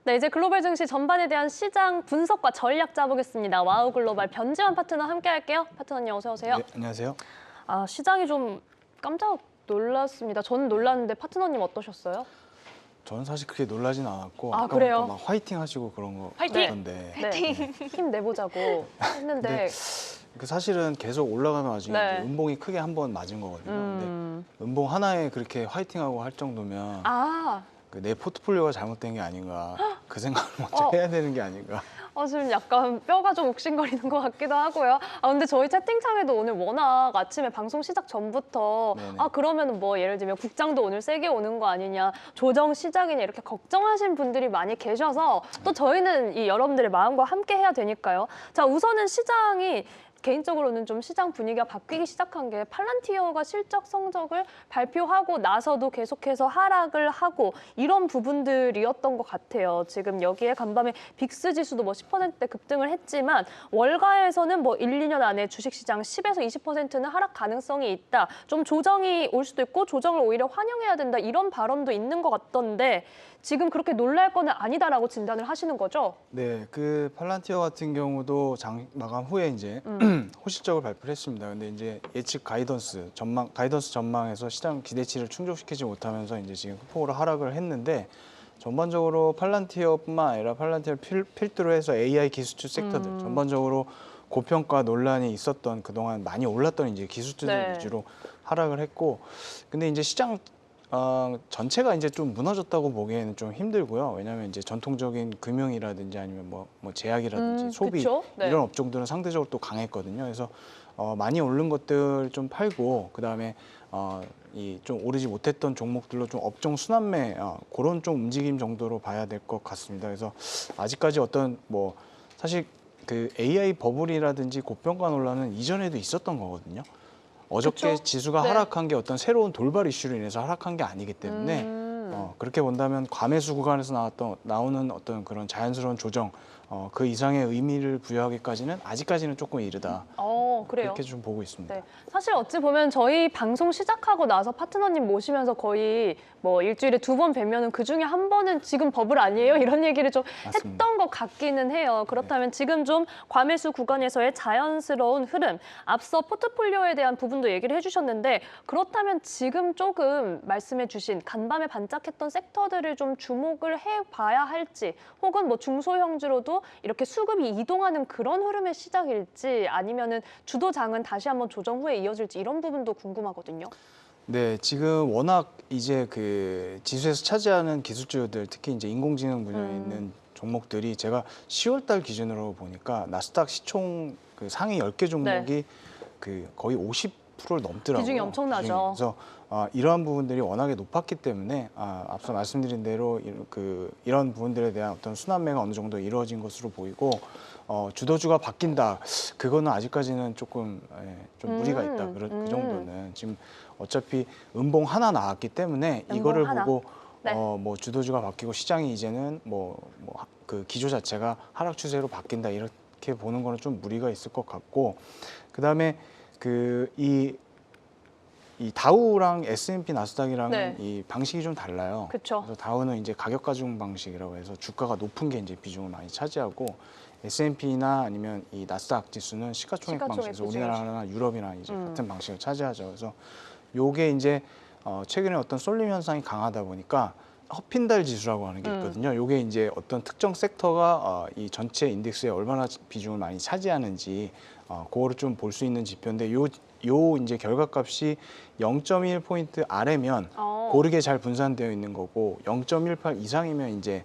네, 이제 글로벌 증시 전반에 대한 시장 분석과 전략 짜보겠습니다. 와우 글로벌 변지원 파트너 함께 할게요. 파트너님 어서 오세요. 네, 안녕하세요. 시장이 좀 깜짝 놀랐습니다. 저는 놀랐는데 파트너님 어떠셨어요? 저는 사실 그렇게 놀라진 않았고 아, 그래요? 막 화이팅 하시고 그런 거 화이팅! 같던데 네, 힘내보자고 했는데 그 사실은 계속 올라가는 와중에 네. 이제 음봉이 크게 한 번 맞은 거거든요. 근데 음봉 하나에 그렇게 화이팅하고 할 정도면 내 포트폴리오가 잘못된 게 아닌가 그 생각을 먼저 해야 되는 게 아닌가. 지금 약간 뼈가 좀 욱신거리는 것 같기도 하고요. 근데 저희 채팅창에도 오늘 워낙 아침에 방송 시작 전부터 네네. 그러면 뭐 예를 들면 국장도 오늘 세게 오는 거 아니냐, 조정 시작이냐 이렇게 걱정하신 분들이 많이 계셔서 또 저희는 이 여러분들의 마음과 함께 해야 되니까요. 자, 우선은 시장이 개인적으로는 좀 시장 분위기가 바뀌기 시작한 게 팔란티어가 실적 성적을 발표하고 나서도 계속해서 하락을 하고 이런 부분들이었던 것 같아요. 지금 여기에 간밤에 빅스 지수도 뭐 10%대 급등을 했지만 월가에서는 뭐 1, 2년 안에 주식시장 10에서 20%는 하락 가능성이 있다. 좀 조정이 올 수도 있고 조정을 오히려 환영해야 된다. 이런 발언도 있는 것 같던데 지금 그렇게 놀랄 거는 아니다라고 진단을 하시는 거죠? 네, 그 팔란티어 같은 경우도 장 마감 후에 이제 호실적을 발표를 했습니다. 근데 이제 예측 가이던스 전망에서 시장 기대치를 충족시키지 못하면서 이제 지금 폭으로 하락을 했는데 전반적으로 팔란티어뿐만 아니라 팔란티어를 필두로 해서 AI 기술주 섹터들 전반적으로 고평가 논란이 있었던 그동안 많이 올랐던 이제 기술주들 네. 위주로 하락을 했고, 근데 이제 시장 전체가 이제 좀 무너졌다고 보기에는 좀 힘들고요. 왜냐하면 이제 전통적인 금융이라든지 아니면 뭐 제약이라든지 소비 그쵸? 네. 이런 업종들은 상대적으로 또 강했거든요. 그래서 많이 오른 것들 좀 팔고 그다음에 이 좀 오르지 못했던 종목들로 좀 업종 순환매 그런 좀 움직임 정도로 봐야 될 것 같습니다. 그래서 아직까지 어떤 뭐 사실 그 AI 버블이라든지 고평가 논란은 이전에도 있었던 거거든요. 어저께 그쵸? 지수가 네. 하락한 게 어떤 새로운 돌발 이슈로 인해서 하락한 게 아니기 때문에 그렇게 본다면 과매수 구간에서 나오는 어떤 그런 자연스러운 조정 그 이상의 의미를 부여하기까지는 아직까지는 조금 이르다. 그래요. 그렇게 좀 보고 있습니다. 네, 사실 어찌 보면 저희 방송 시작하고 나서 파트너님 모시면서 거의 뭐 일주일에 2번 뵈면은 그중에 한 번은 지금 버블 아니에요? 이런 얘기를 좀 맞습니다. 했던 것 같기는 해요. 그렇다면 지금 좀 과매수 구간에서의 자연스러운 흐름, 앞서 포트폴리오에 대한 부분도 얘기를 해주셨는데 그렇다면 지금 조금 말씀해 주신 간밤에 반짝했던 섹터들을 좀 주목을 해봐야 할지 혹은 뭐 중소형주로도 이렇게 수급이 이동하는 그런 흐름의 시작일지 아니면은 주도장은 다시 한번 조정 후에 이어질지 이런 부분도 궁금하거든요. 네, 지금 워낙 이제 그 지수에서 차지하는 기술주들, 특히 이제 인공지능 분야에 있는 종목들이 제가 10월 달 기준으로 보니까 나스닥 시총 그 상위 10개 종목이 그 거의 50%를 넘더라고요. 비중이 엄청나죠. 그래서 이러한 부분들이 워낙에 높았기 때문에 앞서 말씀드린 대로 이런 부분들에 대한 어떤 순환매가 어느 정도 이루어진 것으로 보이고 주도주가 바뀐다. 그거는 아직까지는 조금 좀 무리가 있다. 그 정도는 지금 어차피 음봉 하나 나왔기 때문에 음봉 이거를 하나. 보고 네. 뭐 주도주가 바뀌고 시장이 이제는 그 기조 자체가 하락 추세로 바뀐다 이렇게 보는 거는 좀 무리가 있을 것 같고, 그다음에 이 다우랑 S&P 나스닥이랑은 네. 이 방식이 좀 달라요. 그쵸. 그래서 다우는 이제 가격 가중 방식이라고 해서 주가가 높은 게 이제 비중을 많이 차지하고 S&P나 아니면 이 나스닥 지수는 시가총액 시가총액 방식에서 비중이 우리나라나 유럽이나 이제 같은 방식을 차지하죠. 그래서 요게 이제 최근에 어떤 쏠림 현상이 강하다 보니까 허핀달 지수라고 하는 게 있거든요. 요게 이제 어떤 특정 섹터가 이 전체 인덱스에 얼마나 비중을 많이 차지하는지 그거를 좀 볼 수 있는 지표인데 요 이제 결과값이 0.1포인트 아래면 고르게 잘 분산되어 있는 거고 0.18 이상이면 이제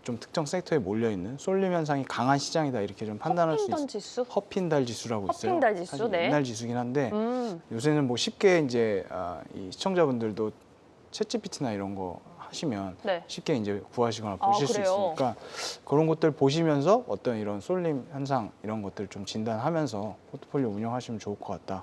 좀 특정 섹터에 몰려 있는 쏠림 현상이 강한 시장이다 이렇게 좀 판단할 수 있어요. 지수? 허핀달 지수라고 있어요. 허핀달 지수, 사실 네. 옛날 지수긴 한데 요새는 뭐 쉽게 이제 이 시청자분들도 챗GPT나 이런 거 하시면 네. 쉽게 이제 구하시거나 보실 수 그래요? 있으니까 그런 것들 보시면서 어떤 이런 쏠림 현상 이런 것들 좀 진단하면서 포트폴리오 운영하시면 좋을 것 같다.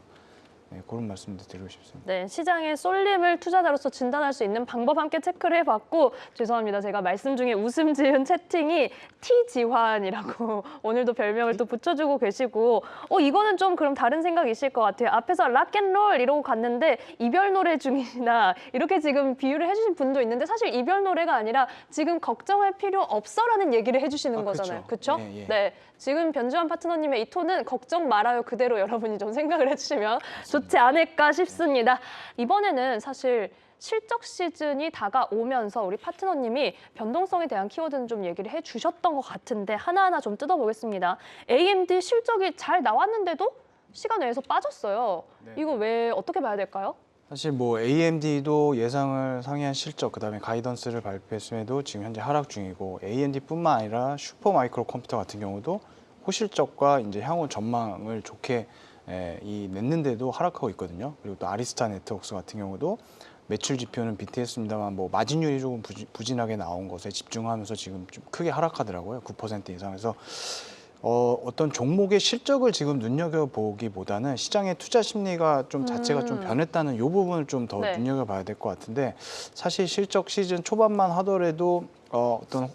네, 그런 말씀도 드리고 싶습니다. 네, 시장의 쏠림을 투자자로서 진단할 수 있는 방법 함께 체크를 해봤고 죄송합니다. 제가 말씀 중에 웃음 지은 채팅이 T지환이라고 오늘도 별명을 또 붙여주고 계시고 이거는 좀 그럼 다른 생각이실 것 같아요. 앞에서 락앤롤 이러고 갔는데 이별 노래 중이나 이렇게 지금 비유를 해주신 분도 있는데 사실 이별 노래가 아니라 지금 걱정할 필요 없어라는 얘기를 해주시는 거잖아요. 그렇죠? 예, 예. 네, 지금 변주환 파트너님의 이 톤은 걱정 말아요 그대로 여러분이 좀 생각을 해주시면 좋지 않을까 싶습니다. 이번에는 사실 실적 시즌이 다가오면서 우리 파트너님이 변동성에 대한 키워드는 좀 얘기를 해주셨던 것 같은데 하나하나 좀 뜯어보겠습니다. AMD 실적이 잘 나왔는데도 시간 외에서 빠졌어요. 네. 이거 왜 어떻게 봐야 될까요? 사실 뭐 AMD도 예상을 상회한 실적, 그다음에 가이던스를 발표했음에도 지금 현재 하락 중이고 AMD뿐만 아니라 슈퍼마이크로 컴퓨터 같은 경우도 호실적과 이제 향후 전망을 좋게 냈는데도 하락하고 있거든요. 그리고 또 아리스타 네트워크스 같은 경우도 매출 지표는 비트했습니다만 뭐 마진율이 조금 부진하게 나온 것에 집중하면서 지금 좀 크게 하락하더라고요. 9% 이상에서 어떤 종목의 실적을 지금 눈여겨보기보다는 시장의 투자 심리가 좀 자체가 좀 변했다는 이 부분을 좀 더 네. 눈여겨봐야 될 것 같은데 사실 실적 시즌 초반만 하더라도 어떤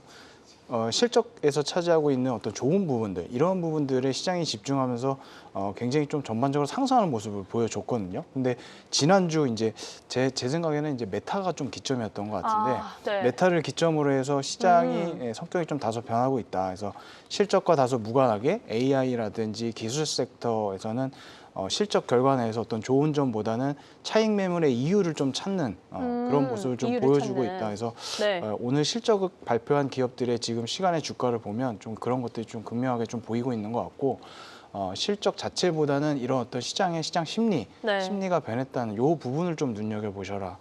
실적에서 차지하고 있는 어떤 좋은 부분들 이런 부분들에 시장이 집중하면서 굉장히 좀 전반적으로 상승하는 모습을 보여줬거든요. 근데 지난주 이제 제 생각에는 이제 메타가 좀 기점이었던 것 같은데 네. 메타를 기점으로 해서 시장이 성격이 좀 다소 변하고 있다. 그래서 실적과 다소 무관하게 AI라든지 기술 섹터에서는 실적 결과 내에서 어떤 좋은 점보다는 차익 매물의 이유를 좀 찾는 그런 모습을 좀 이유를 보여주고 찾는. 있다. 그래서 네. 오늘 실적을 발표한 기업들의 지금 시간의 주가를 보면 좀 그런 것들이 좀 극명하게 좀 보이고 있는 것 같고 실적 자체보다는 이런 어떤 시장 심리, 네. 심리가 변했다는 이 부분을 좀 눈여겨 보셔라.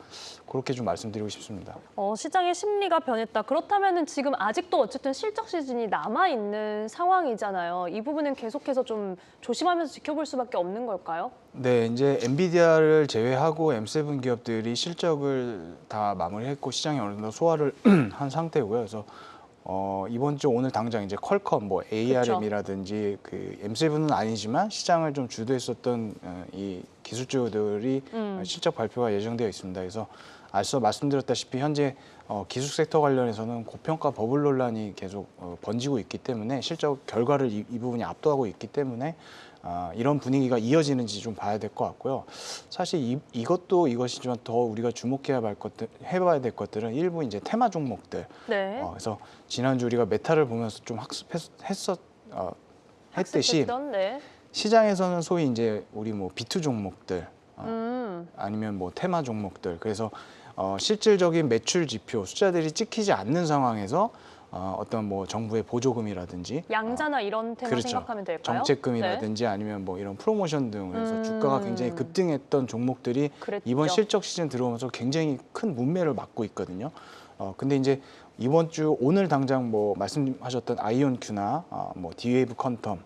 그렇게 좀 말씀드리고 싶습니다. 시장의 심리가 변했다. 그렇다면은 지금 아직도 어쨌든 실적 시즌이 남아 있는 상황이잖아요. 이 부분은 계속해서 좀 조심하면서 지켜볼 수밖에 없는 걸까요? 네, 이제 엔비디아를 제외하고 M7 기업들이 실적을 다 마무리했고 시장이 어느 정도 소화를 한 상태고요. 그래서 이번 주 오늘 당장 이제 퀄컴, 뭐 ARM이라든지 그 M7은 아니지만 시장을 좀 주도했었던 이 기술주들이 실적 발표가 예정되어 있습니다. 그래서 앞서 말씀드렸다시피 현재 기술 섹터 관련해서는 고평가 버블 논란이 계속 번지고 있기 때문에 실적 결과를 이 부분이 압도하고 있기 때문에 이런 분위기가 이어지는지 좀 봐야 될 것 같고요. 사실 이것도 이것이지만 더 우리가 해봐야 될 것들은 일부 이제 테마 종목들. 네. 그래서 지난주 우리가 메타를 보면서 좀 했듯이 학습했던, 네. 시장에서는 소위 이제 우리 뭐 비투 종목들 아니면 뭐 테마 종목들 그래서 실질적인 매출 지표 숫자들이 찍히지 않는 상황에서 어떤 뭐 정부의 보조금이라든지 양자나 이런 테마 그렇죠. 생각하면 될까요? 정책금이라든지 아니면 뭐 이런 프로모션 등에서 주가가 굉장히 급등했던 종목들이 그랬죠. 이번 실적 시즌 들어오면서 굉장히 큰 문매를 맞고 있거든요. 근데 이제 이번 주 오늘 당장 뭐 말씀하셨던 아이온큐나 뭐 디웨이브 퀀텀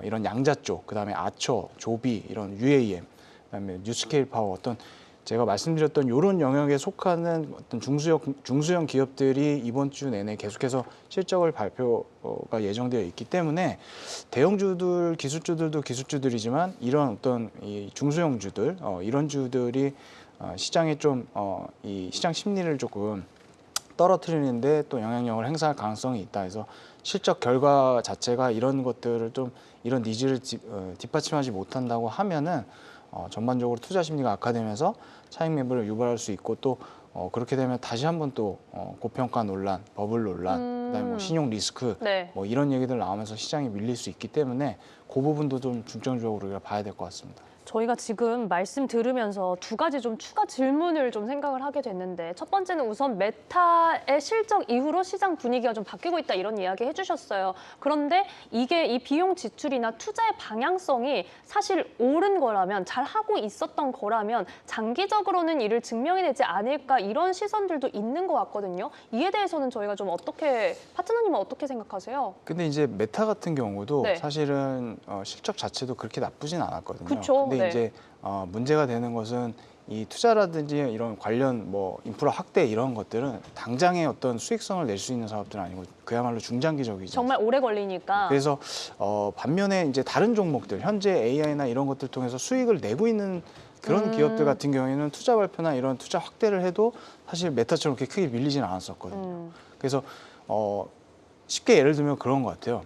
이런 양자 쪽, 그다음에 아처, 조비 이런 UAM, 그다음에 뉴스케일 파워 어떤 제가 말씀드렸던 이런 영역에 속하는 어떤 중수형 기업들이 이번 주 내내 계속해서 실적을 발표가 예정되어 있기 때문에 대형주들, 기술주들도 기술주들이지만 이런 어떤 이 중소형주들 이런 주들이 시장에 좀 이 시장 심리를 조금 떨어뜨리는데 또 영향력을 행사할 가능성이 있다 해서 실적 결과 자체가 이런 것들을 좀 이런 니즈를 뒷받침하지 못한다고 하면은 전반적으로 투자 심리가 악화되면서 차익 매물을 유발할 수 있고 또 그렇게 되면 다시 한번 또 고평가 논란, 버블 논란, 그다음에 뭐 신용 리스크 네. 뭐 이런 얘기들 나오면서 시장이 밀릴 수 있기 때문에 그 부분도 좀 중점적으로 우리가 봐야 될 것 같습니다. 저희가 지금 말씀 들으면서 두 가지 좀 추가 질문을 좀 생각을 하게 됐는데 첫 번째는 우선 메타의 실적 이후로 시장 분위기가 좀 바뀌고 있다 이런 이야기 해주셨어요. 그런데 이게 이 비용 지출이나 투자의 방향성이 사실 옳은 거라면 잘하고 있었던 거라면 장기적으로는 이를 증명해내지 않을까 이런 시선들도 있는 것 같거든요. 이에 대해서는 저희가 좀 파트너님은 어떻게 생각하세요? 근데 이제 메타 같은 경우도 네. 사실은 실적 자체도 그렇게 나쁘진 않았거든요. 그쵸, 근데 네. 이제 문제가 되는 것은 이 투자라든지 이런 관련 뭐 인프라 확대 이런 것들은 당장의 어떤 수익성을 낼 수 있는 사업들은 아니고 그야말로 중장기적이죠. 정말 오래 걸리니까. 그래서 반면에 이제 다른 종목들 현재 AI나 이런 것들 통해서 수익을 내고 있는 그런 기업들 같은 경우에는 투자 발표나 이런 투자 확대를 해도 사실 메타처럼 그렇게 크게 밀리지는 않았었거든요. 그래서 쉽게 예를 들면 그런 것 같아요.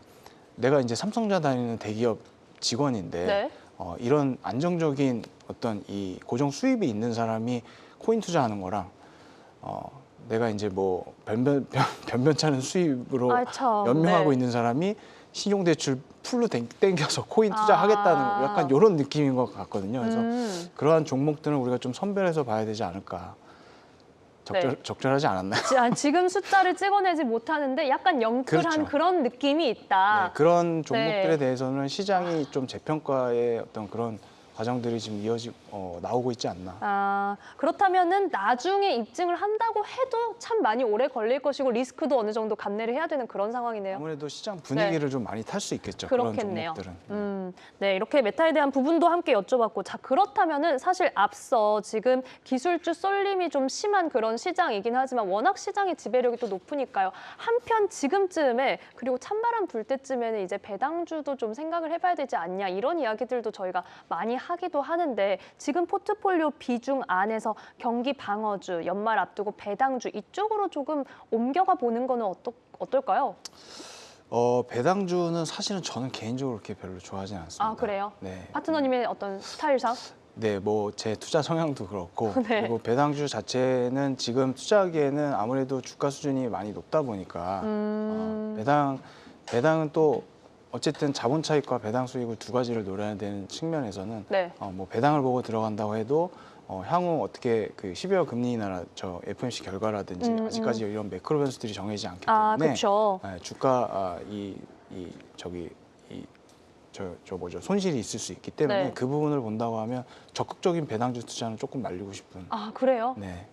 내가 이제 삼성전자 다니는 대기업 직원인데 네. 이런 안정적인 어떤 이 고정 수입이 있는 사람이 코인 투자하는 거랑 내가 이제 뭐 변변찮은 수입으로 아, 참. 연명하고 네. 있는 사람이 신용대출 풀로 땡겨서 코인 투자하겠다는 약간 이런 느낌인 것 같거든요. 그래서 그러한 종목들은 우리가 좀 선별해서 봐야 되지 않을까. 네. 적절하지 않았나요? 지금 숫자를 찍어내지 못하는데 약간 영끌한 그렇죠. 그런 느낌이 있다. 네, 그런 종목들에 네. 대해서는 시장이 좀 재평가의 어떤 그런 과정들이 지금 나오고 있지 않나. 그렇다면은 나중에 입증을 한다고 해도 참 많이 오래 걸릴 것이고 리스크도 어느 정도 감내를 해야 되는 그런 상황이네요. 아무래도 시장 분위기를 좀 많이 탈 수 있겠죠. 그렇겠네요. 그런 종목들은. 네, 이렇게 메타에 대한 부분도 함께 여쭤봤고, 자, 그렇다면은 사실 앞서 지금 기술주 쏠림이 좀 심한 그런 시장이긴 하지만 워낙 시장의 지배력이 또 높으니까요. 한편 지금쯤에 그리고 찬바람 불 때쯤에는 이제 배당주도 좀 생각을 해봐야 되지 않냐 이런 이야기들도 저희가 많이 하기도 하는데 지금 포트폴리오 비중 안에서 경기 방어주, 연말 앞두고 배당주 이쪽으로 조금 옮겨가 보는 거는 어떨까요? 배당주는 사실은 저는 개인적으로 그렇게 별로 좋아하지 않습니다. 아, 그래요? 네. 파트너님의 어떤 스타일상? 네, 뭐 제 투자 성향도 그렇고 네. 그리고 배당주 자체는 지금 투자하기에는 아무래도 주가 수준이 많이 높다 보니까 배당은 또 어쨌든 자본 차익과 배당 수익을 두 가지를 노려야 되는 측면에서는 네. 뭐 배당을 보고 들어간다고 해도 향후 어떻게 그 12월 금리 인하 저 FOMC 결과라든지 아직까지 이런 매크로 변수들이 정해지지 않기 때문에 그렇죠. 주가 손실이 있을 수 있기 때문에 네. 그 부분을 본다고 하면 적극적인 배당주 투자는 조금 말리고 싶은. 그래요? 네.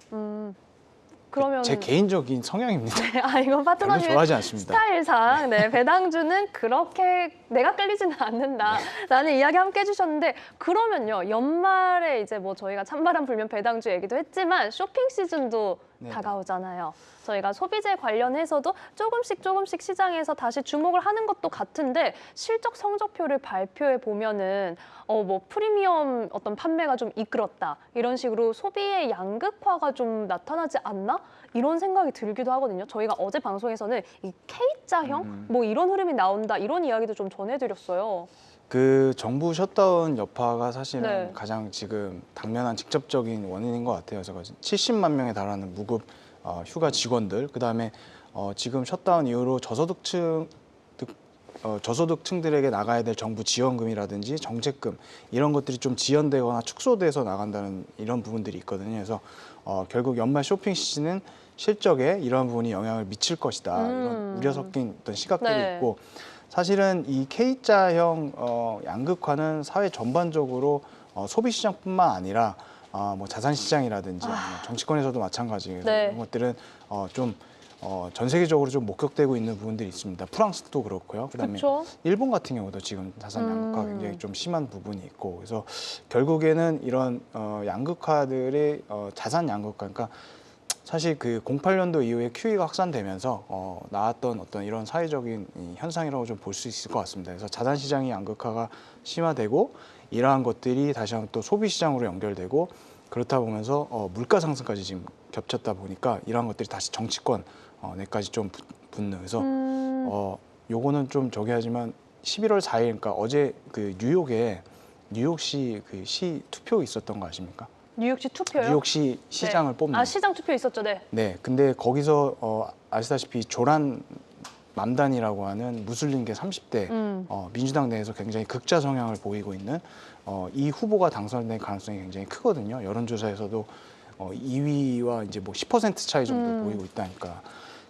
그러면 제 개인적인 성향입니다. 이건 별로 파트너님의 좋아하지 않습니다. 스타일상 배당주는 그렇게 내가 끌리지는 않는다라는 이야기 함께 해주셨는데 그러면요 연말에 이제 뭐 저희가 찬바람 불면 배당주 얘기도 했지만 쇼핑 시즌도 네. 다가오잖아요. 저희가 소비재 관련해서도 조금씩 시장에서 다시 주목을 하는 것도 같은데 실적 성적표를 발표해 보면은 뭐 프리미엄 어떤 판매가 좀 이끌었다 이런 식으로 소비의 양극화가 좀 나타나지 않나 이런 생각이 들기도 하거든요. 저희가 어제 방송에서는 이 K자형 뭐 이런 흐름이 나온다 이런 이야기도 좀 전해드렸어요. 그 정부 셧다운 여파가 사실은 네. 가장 지금 당면한 직접적인 원인인 것 같아요. 그래서 70만 명에 달하는 무급 휴가 직원들, 그다음에 지금 셧다운 이후로 저소득층들에게 나가야 될 정부 지원금이라든지 정책금 이런 것들이 좀 지연되거나 축소돼서 나간다는 이런 부분들이 있거든요. 그래서 결국 연말 쇼핑 시즌은 실적에 이런 부분이 영향을 미칠 것이다. 이런 우려 섞인 어떤 시각들이 네. 있고 사실은 이 K자형 양극화는 사회 전반적으로 소비 시장뿐만 아니라 뭐 자산 시장이라든지 아니면 정치권에서도 마찬가지예요. 네. 이런 것들은 전 세계적으로 좀 목격되고 있는 부분들이 있습니다. 프랑스도 그렇고요. 그다음에 그쵸? 일본 같은 경우도 지금 자산 양극화가 굉장히 좀 심한 부분이 있고 그래서 결국에는 이런 양극화들의 자산 양극화 그러니까 사실 그 08년도 이후에 QE가 확산되면서 나왔던 어떤 이런 사회적인 이 현상이라고 좀 볼 수 있을 것 같습니다. 그래서 자산 시장의 양극화가 심화되고 이러한 것들이 다시 한번 또 소비 시장으로 연결되고 그렇다 보면서 물가 상승까지 지금 겹쳤다 보니까 이러한 것들이 다시 정치권 내까지 좀 붙는 그래서 요거는 좀 저기 하지만 11월 4일 그러니까 어제 그 뉴욕시 그 시 투표 있었던 거 아십니까? 뉴욕시 투표요? 뉴욕시 시장을 뽑는. 시장 투표 있었죠, 네. 네, 근데 거기서 아시다시피 조란 맘단이라고 하는 무슬림계 30대 민주당 내에서 굉장히 극자 성향을 보이고 있는 이 후보가 당선될 가능성이 굉장히 크거든요. 여론조사에서도 2위와 이제 뭐 10% 차이 정도 보이고 있다니까.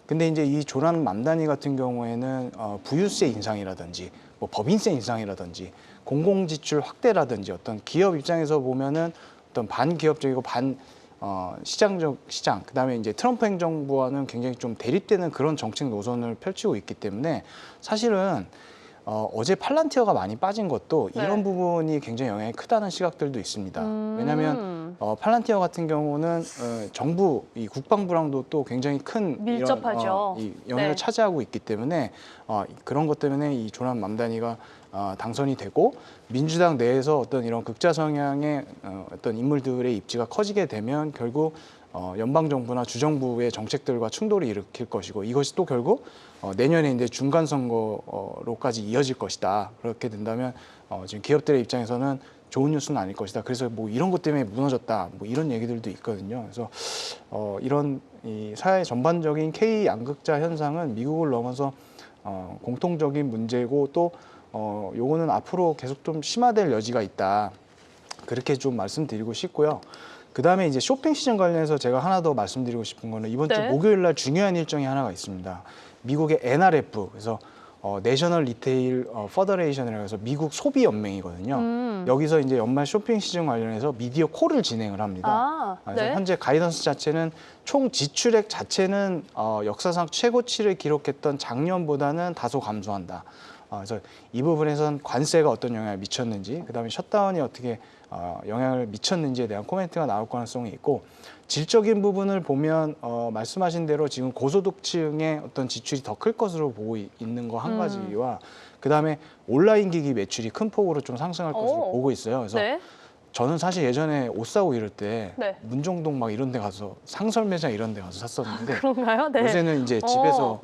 근데 이제 이 조란 맘다니 같은 경우에는 부유세 인상이라든지 뭐 법인세 인상이라든지 공공지출 확대라든지 어떤 기업 입장에서 보면은 어떤 반기업적이고 시장 그다음에 이제 트럼프 행정부와는 굉장히 좀 대립되는 그런 정책 노선을 펼치고 있기 때문에 사실은 어제 팔란티어가 많이 빠진 것도 네. 이런 부분이 굉장히 영향이 크다는 시각들도 있습니다. 왜냐하면 팔란티어 같은 경우는 정부, 이 국방부랑도 또 굉장히 큰 밀접하죠. 이 영역을 네. 차지하고 있기 때문에 그런 것 때문에 이 조남 맘다니가 당선이 되고 민주당 내에서 어떤 이런 극자 성향의 어떤 인물들의 입지가 커지게 되면 결국 연방 정부나 주정부의 정책들과 충돌을 일으킬 것이고 이것이 또 결국 내년에 이제 중간 선거로까지 이어질 것이다. 그렇게 된다면 지금 기업들의 입장에서는 좋은 뉴스는 아닐 것이다. 그래서 뭐 이런 것 때문에 무너졌다. 뭐 이런 얘기들도 있거든요. 그래서 이런 이 사회 전반적인 K 양극자 현상은 미국을 넘어서 공통적인 문제고 또 요거는 앞으로 계속 좀 심화될 여지가 있다. 그렇게 좀 말씀드리고 싶고요. 그 다음에 이제 쇼핑 시즌 관련해서 제가 하나 더 말씀드리고 싶은 거는 이번 주 네. 목요일 날 중요한 일정이 하나가 있습니다. 미국의 NRF, 그래서 내셔널 리테일 퍼더레이션이라고 해서 미국 소비 연맹이거든요. 여기서 이제 연말 쇼핑 시즌 관련해서 미디어 콜을 진행을 합니다. 그래서 네. 현재 가이던스 자체는 총 지출액 자체는 역사상 최고치를 기록했던 작년보다는 다소 감소한다. 그래서 이 부분에선 관세가 어떤 영향을 미쳤는지, 그다음에 셧다운이 어떻게 영향을 미쳤는지에 대한 코멘트가 나올 가능성이 있고, 질적인 부분을 보면 말씀하신 대로 지금 고소득층의 어떤 지출이 더 클 것으로 보고 있는 거 한 가지와 그다음에 온라인 기기 매출이 큰 폭으로 좀 상승할 것으로 보고 있어요. 그래서 네. 저는 사실 예전에 옷 사고 이럴 때 네. 문정동 막 이런 데 가서 상설 매장 이런 데 가서 샀었는데 그런가요? 네. 요새는 이제 집에서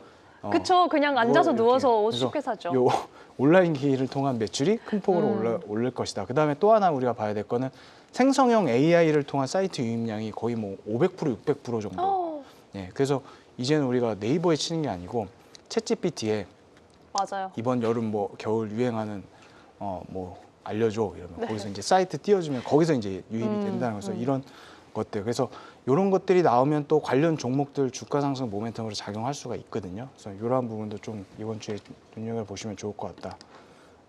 그쵸. 그냥 앉아서 이렇게. 누워서 옷 그래서 쉽게 사죠. 요 온라인 기기를 통한 매출이 큰 폭으로 오를 것이다. 그다음에 또 하나 우리가 봐야 될 거는 생성형 AI를 통한 사이트 유입량이 거의 뭐 500%, 600% 정도. 예, 그래서 이제는 우리가 네이버에 치는 게 아니고 챗GPT에 맞아요. 이번 여름 뭐 겨울 유행하는 뭐 알려줘 이러면 거기서 이제 사이트 띄워주면 거기서 이제 유입이 된다는 거죠. 이런 것들. 그래서 이런 것들이 나오면 또 관련 종목들 주가 상승 모멘텀으로 작용할 수가 있거든요. 그래서 이러한 부분도 좀 이번 주에 눈여겨 보시면 좋을 것 같다.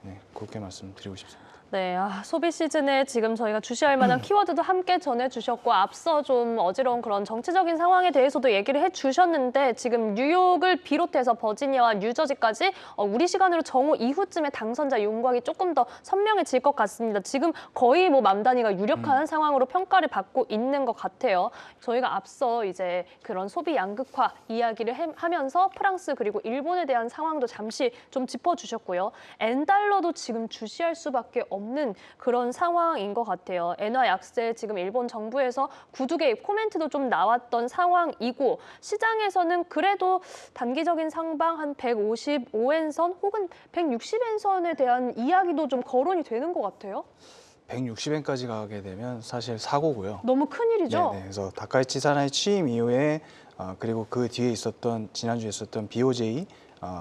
네, 그렇게 말씀드리고 싶습니다. 네, 소비 시즌에 지금 저희가 주시할 만한 키워드도 함께 전해주셨고 앞서 좀 어지러운 그런 정치적인 상황에 대해서도 얘기를 해주셨는데 지금 뉴욕을 비롯해서 버지니아와 뉴저지까지 우리 시간으로 정오 이후쯤에 당선자 윤곽이 조금 더 선명해질 것 같습니다. 지금 거의 뭐 맘다니가 유력한 상황으로 평가를 받고 있는 것 같아요. 저희가 앞서 이제 그런 소비 양극화 이야기를 하면서 프랑스 그리고 일본에 대한 상황도 잠시 좀 짚어주셨고요. 엔달러도 지금 주시할 수밖에 없는 그런 상황인 것 같아요. 엔화 약세 지금 일본 정부에서 구두 개입 코멘트도 좀 나왔던 상황이고 시장에서는 그래도 단기적인 상방 한 155엔선 혹은 160엔선에 대한 이야기도 좀 거론이 되는 것 같아요. 160엔까지 가게 되면 사실 사고고요. 너무 큰일이죠? 네, 그래서 다카이치 사나이 취임 이후에 그리고 그 뒤에 있었던 지난주에 있었던 BOJ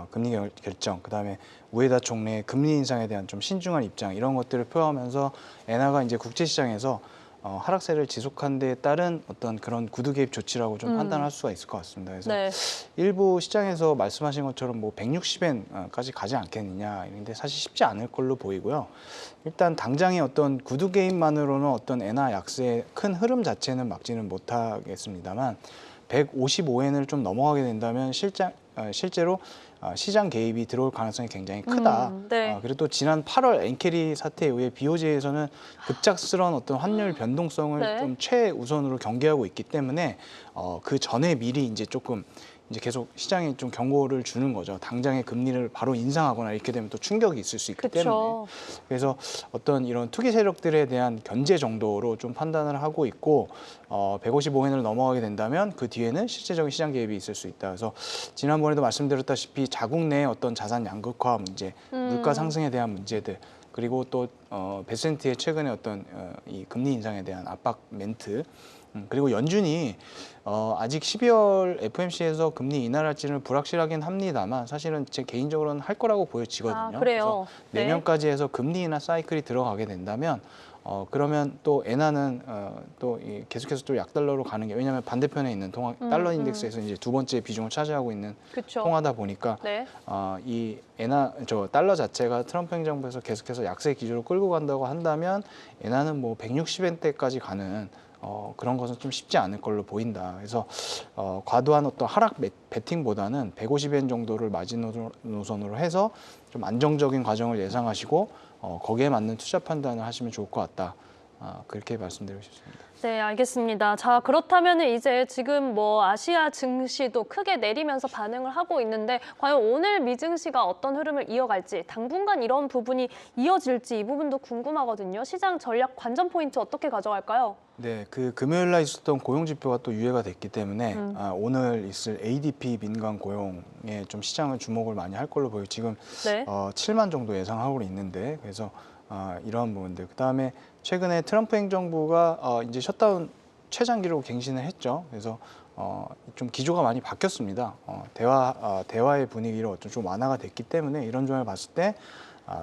금리 결정, 그다음에 우에다 총리의 금리 인상에 대한 좀 신중한 입장 이런 것들을 표하면서 엔화가 이제 국제 시장에서 하락세를 지속한 데에 따른 어떤 그런 구두 개입 조치라고 좀 판단할 수가 있을 것 같습니다. 그래서 네. 일부 시장에서 말씀하신 것처럼 뭐 160엔까지 가지 않겠느냐 이런데 사실 쉽지 않을 걸로 보이고요. 일단 당장의 어떤 구두 개입만으로는 어떤 엔화 약세의 큰 흐름 자체는 막지는 못하겠습니다만 155엔을 좀 넘어가게 된다면 실제로 시장 개입이 들어올 가능성이 굉장히 크다. 네. 그리고 또 지난 8월 엔캐리 사태 이후에 BOJ에서는 급작스러운 어떤 환율 변동성을 네. 좀 최우선으로 경계하고 있기 때문에 그 전에 미리 이제 조금 이제 계속 시장에 좀 경고를 주는 거죠. 당장의 금리를 바로 인상하거나 이렇게 되면 또 충격이 있을 수 있기 때문에. 그렇죠. 그래서 어떤 이런 투기 세력들에 대한 견제 정도로 좀 판단을 하고 있고 155엔을 넘어가게 된다면 그 뒤에는 실제적인 시장 개입이 있을 수 있다. 그래서 지난번에도 말씀드렸다시피 자국 내 어떤 자산 양극화 문제, 물가 상승에 대한 문제들 그리고 또 베센트의 최근에 어떤 이 금리 인상에 대한 압박 멘트 그리고 연준이 아직 12월 FOMC에서 금리 인하할지는 불확실하긴 합니다만 사실은 제 개인적으로는 할 거라고 보여지거든요. 그래요. 그래서 내년까지 해서 금리 인하 사이클이 들어가게 된다면 그러면 또 엔화는 또 계속해서 또 약달러로 가는 게 왜냐하면 반대편에 있는 달러 인덱스에서 이제 두 번째 비중을 차지하고 있는 그쵸. 통화다 보니까 네. 이 달러 자체가 트럼프 행정부에서 계속해서 약세 기조로 끌고 간다고 한다면 엔화는 뭐 160엔대까지 가는 그런 것은 좀 쉽지 않을 걸로 보인다. 그래서 과도한 어떤 하락 베팅보다는 150엔 정도를 마지노선으로 해서 좀 안정적인 과정을 예상하시고 거기에 맞는 투자 판단을 하시면 좋을 것 같다. 그렇게 말씀드리고 싶습니다. 네, 알겠습니다. 자, 그렇다면 이제 지금 뭐 아시아 증시도 크게 내리면서 반응을 하고 있는데 과연 오늘 미 증시가 어떤 흐름을 이어갈지 당분간 이런 부분이 이어질지 이 부분도 궁금하거든요. 시장 전략 관전 포인트 어떻게 가져갈까요? 네, 그 금요일 날 있었던 고용 지표가 또 유예가 됐기 때문에 오늘 있을 ADP 민간 고용에 좀 시장을 주목을 많이 할 걸로 보여요. 지금 네. 7만 정도 예상하고 있는데 그래서 이러한 부분들. 그다음에 최근에 트럼프 행정부가 이제 셧다운 최장기로 갱신을 했죠. 그래서 좀 기조가 많이 바뀌었습니다. 대화의 분위기로 좀 완화가 됐기 때문에 이런 점을 봤을 때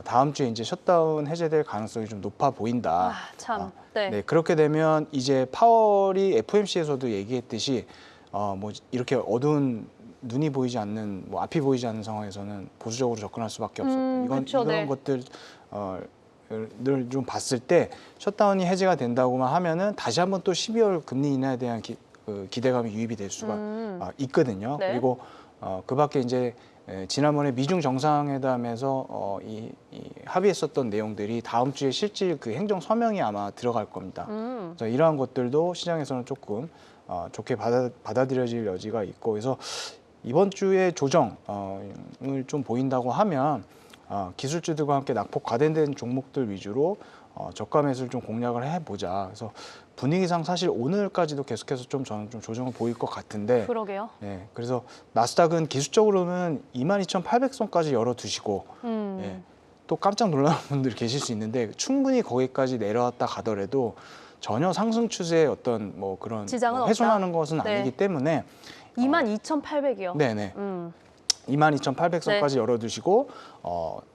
다음 주에 이제 셧다운 해제될 가능성이 좀 높아 보인다. 아, 참. 네. 네, 그렇게 되면 이제 파월이 FOMC에서도 얘기했듯이 뭐 이렇게 어두운 눈이 보이지 않는 뭐 앞이 보이지 않는 상황에서는 보수적으로 접근할 수밖에 없었고 그쵸, 이런 네. 것들 를 좀 봤을 때 셧다운이 해제가 된다고만 하면은 다시 한번 또 12월 금리 인하에 대한 기대감이 유입이 될 수가 있거든요. 네. 그리고 그밖에 이제 지난번에 미중 정상회담에서 이 합의했었던 내용들이 다음 주에 실질 그 행정 서명이 아마 들어갈 겁니다. 그래서 이러한 것들도 시장에서는 조금 좋게 받아들여질 여지가 있고 그래서 이번 주에 조정을 좀 보인다고 하면 기술주들과 함께 낙폭 과대된 종목들 위주로 저가 매수를 좀 공략을 해보자. 그래서 분위기상 사실 오늘까지도 계속해서 저는 좀 조정을 보일 것 같은데. 그러게요. 네, 그래서 나스닥은 기술적으로는 22,800선까지 열어두시고 예, 또 깜짝 놀라는 분들이 계실 수 있는데 충분히 거기까지 내려왔다 가더라도 전혀 상승 추세의 어떤 뭐 그런 지장은 훼손하는 없다. 것은 네. 아니기 때문에 22,800이요. 네네. 22,800선까지 열어두시고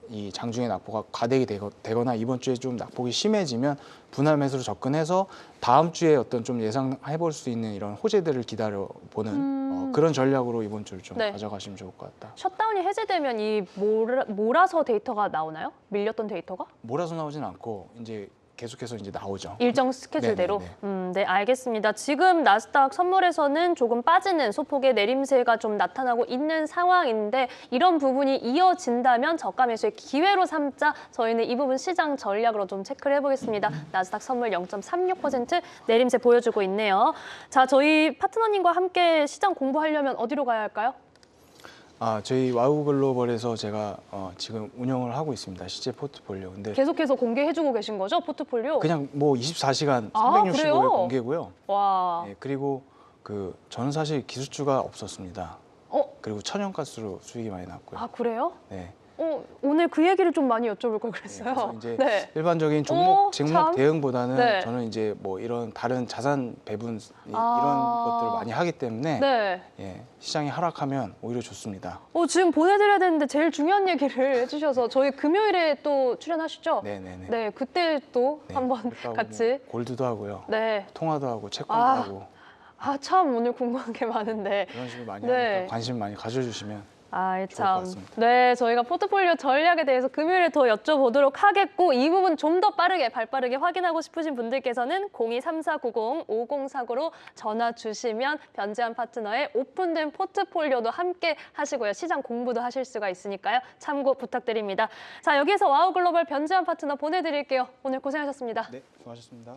이 장중에 낙폭가 과대기 되거나 이번 주에 좀 낙폭이 심해지면 분할 매수로 접근해서 다음 주에 어떤 좀 예상해볼 수 있는 이런 호재들을 기다려보는 그런 전략으로 이번 주를 좀 네. 가져가시면 좋을 것 같다. 셧다운이 해제되면 이 몰아서 데이터가 나오나요? 밀렸던 데이터가? 몰아서 나오진 않고 이제 계속해서 이제 나오죠. 일정 스케줄대로. 네네네. 네, 알겠습니다. 지금 나스닥 선물에서는 조금 빠지는 소폭의 내림세가 좀 나타나고 있는 상황인데 이런 부분이 이어진다면 저가 매수의 기회로 삼자 저희는 이 부분 시장 전략으로 좀 체크를 해보겠습니다. 나스닥 선물 0.36% 내림세 보여주고 있네요. 자, 저희 파트너님과 함께 시장 공부하려면 어디로 가야 할까요? 저희 와우 글로벌에서 제가 지금 운영을 하고 있습니다. 실제 포트폴리오. 근데 계속해서 공개해주고 계신 거죠, 포트폴리오? 그냥 뭐 24시간 아, 365일 그래요? 공개고요. 와, 네, 그리고 저는 사실 기술주가 없었습니다. 어? 그리고 천연가스로 수익이 많이 났고요. 아 그래요? 네. 오늘 그 얘기를 좀 많이 여쭤볼 걸 네, 그랬어요. 그래서 이제 네. 일반적인 참. 종목 대응보다는 네. 저는 이제 뭐 이런 다른 자산 배분 이런 아. 것들을 많이 하기 때문에 네. 예, 시장이 하락하면 오히려 좋습니다. 지금 보내드려야 되는데 제일 중요한 얘기를 해주셔서 저희 금요일에 또 출연하시죠? 네네네. 네, 그때 또 네, 한번 그러니까 같이. 뭐 골드도 하고요. 네. 통화도 하고 채권도 아. 하고 참 오늘 궁금한 게 많은데. 이런 식으로 많이 네. 하니까 관심 많이 가져주시면 것 것 같습니다. 네, 저희가 포트폴리오 전략에 대해서 금요일에 더 여쭤보도록 하겠고 이 부분 좀 더 빠르게 발빠르게 확인하고 싶으신 분들께서는 02-3490-5049로 전화 주시면 변재한 파트너의 오픈된 포트폴리오도 함께 하시고요. 시장 공부도 하실 수가 있으니까요. 참고 부탁드립니다. 자, 여기서 와우 글로벌 변재한 파트너 보내드릴게요. 오늘 고생하셨습니다. 네, 수고하셨습니다.